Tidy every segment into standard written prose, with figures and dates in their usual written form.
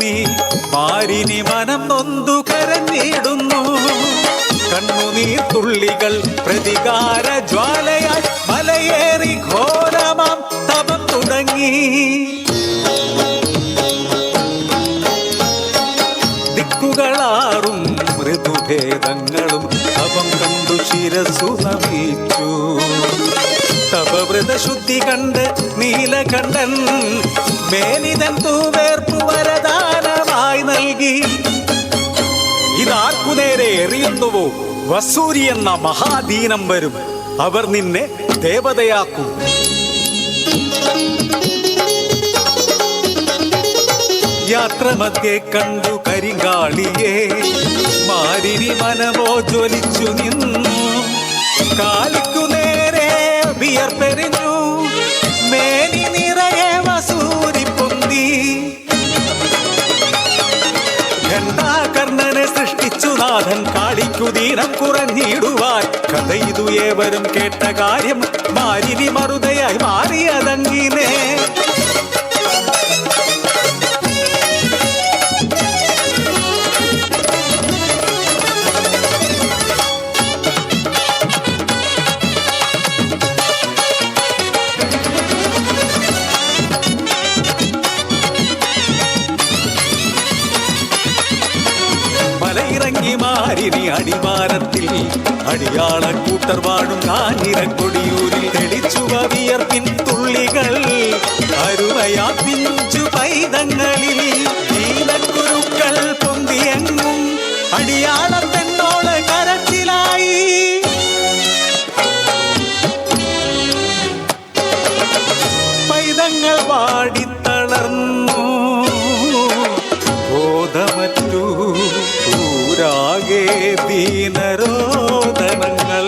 നീ മാരിനി മനം നൊന്തു കരഞ്ഞിടുന്നു. കണ്ണുനീർ തുള്ളികൾ പ്രതികാര ജ്വാലയായി മലയേറി ഘോരമാം തപം തുടങ്ങി. ദിക്കുകളാറും മൃദുഭേദങ്ങളും തപം കണ്ടു ശിരസു നമിച്ചു. തപവ്രത ശുദ്ധി കണ്ട് നീലകണ്ഠൻ മേനിതൻ തൂവേർപ്പു വരദാനമായി നൽകി. ഇതാർക്കു നേരെ എറിയുന്നുവോ വസൂരി എന്ന മഹാദീനം വരും. അവർ നിന്നെ ദേവതയാക്കും. യാത്രമധ്യേ കണ്ടു കരിങ്കാളിയെ മാരിനി മനമോ ജ്വലിച്ചു നിന്നു. കാലിക്കു നേരെ വിയർപ്പെരിഞ്ഞു, മേനി നിറയെ വസൂരി പൊന്തി. ഘണ്ടാകർണനെ സൃഷ്ടിച്ചു നാഥൻ കാളിക്കു ദീനം കുറഞ്ഞിടുവാൻ. കഥ ഇതു ഏവരും കേട്ട കാര്യം, മാരിനി മറുതയായി മാറിയതങ്ങിനെ. മലയിറങ്ങി മാരിനി അടിവാരത്തിൽ അടിയാളക്കൂട്ടർ വാഴും കാഞ്ഞിരക്കൊടിയൂരിൽ തെളിച്ചുവ വിയർപ്പിൻ തുള്ളികൾ. അരുമയാ പിഞ്ചു പൈതങ്ങളിൽ നീലക്കുരുക്കൾ പൊന്തിയെങ്ങും അടിയാളം പെണ്ണോട് കരച്ചിലായി. പൈതങ്ങൾ വാടിത്തളർന്നു, ബോധമറ്റു ൂരാകെ ദീനരോദനങ്ങൾ.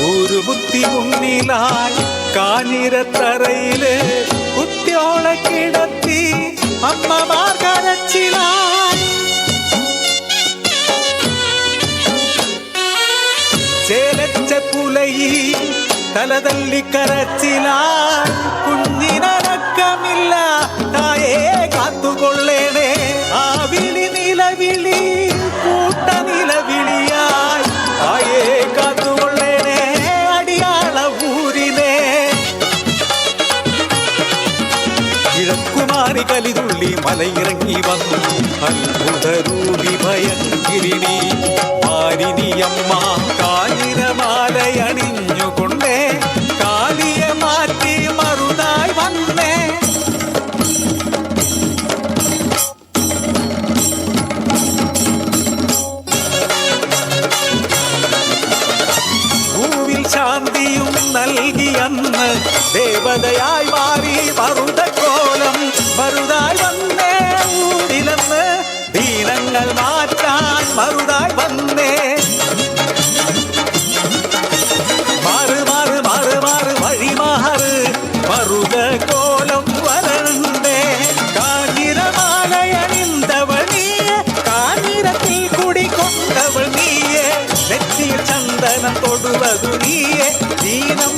ഒരു ബുദ്ധി മുന്നിലായി കാഞ്ഞിരത്തറയില് കുട്ടിയോളെ കിടത്തി അമ്മമാർ കരച്ചിലായി. ചേലച്ച പുലയി തലതല്ലി കരച്ചിലായി. കുഞ്ഞിനടക്കമില്ല തായേ കാത്തുകൊള്ളേണേ. ആ വിളി നിലവിളി കൂട്ട നിലവിളിയായി. തായേ കാത്തുകൊള്ളേണേ അടിയാള ഊരിനെ. കിഴക്കുമാരി കലിതുള്ളി മലയിറങ്ങി വന്നു അത്ഭുതരൂപി ഭയങ്കിരിണി. മാരിനിയമ്മ കാഞ്ഞിരമാലയണിഞ്ഞുകൊണ്ടേ കാളിയെ മാറ്റി മറുതായി വന്നേ. ഭൂവിൽ ശാന്തിയും നൽകിയന്ന് ദേവതയായി മാറി മറുതക്കോലം മറുതായി വന്നേ. ഊരിലെന്ന് ദീനങ്ങൾ മാറ്റാൻ മറുതായി വന്നേ. മാറ് മാറ് മാറ് മാറ് വഴി മാറ് മറുതക്കോലം വരണ്ടേ. കാഞ്ഞിരമാലയണിന്തവൾ നീയെ, കാഞ്ഞിരത്തിൽ കുടികൊണ്ടവൾ നീയെ. നെറ്റിയിൽ ചന്ദനം തൊടുവതു നീയെ, ദീനം